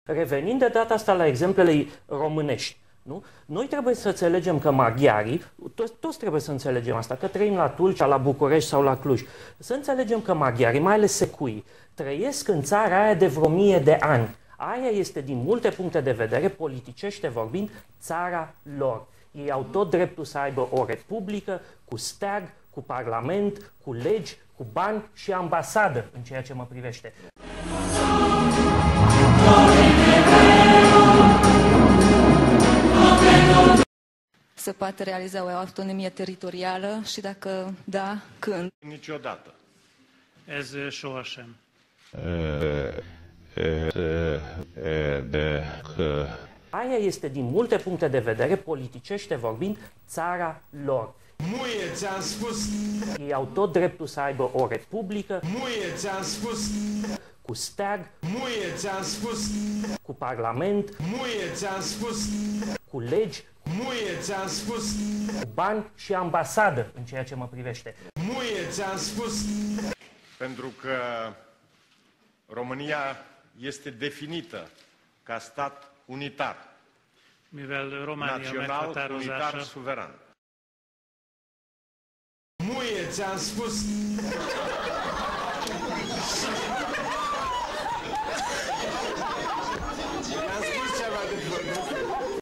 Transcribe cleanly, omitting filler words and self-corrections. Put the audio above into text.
Revenind de data asta la exemplele românești, nu? Noi trebuie să înțelegem că maghiarii, toți trebuie să înțelegem asta, că trăim la Tulcea, la București sau la Cluj, să înțelegem că maghiarii, mai ales secuii, trăiesc în țara aia de vreo 1000 de ani. Aia este, din multe puncte de vedere, politicește vorbind, țara lor. Ei au tot dreptul să aibă o republică cu steag, cu parlament, cu legi, cu bani și ambasadă, în ceea ce mă privește. Se poate realiza o autonomie teritorială și dacă da, când? Niciodată. Ez sohasem. Aia este, din multe puncte de vedere, politicește vorbind, țara lor. Muie, ți-am spus! Ei au tot dreptul să aibă o republică. Muie, ți-am spus! Cu steag. Muie, ți-am spus! Cu parlament. Muie, ți-am spus! Cu legi. Muie, ți-am spus! Cu bani și ambasadă, în ceea ce mă privește. Muie, ți-am spus! Pentru că România este definită ca stat unitar, Mivel Románia național, unitar, meghatározása suveran. Muie, ți-am spus!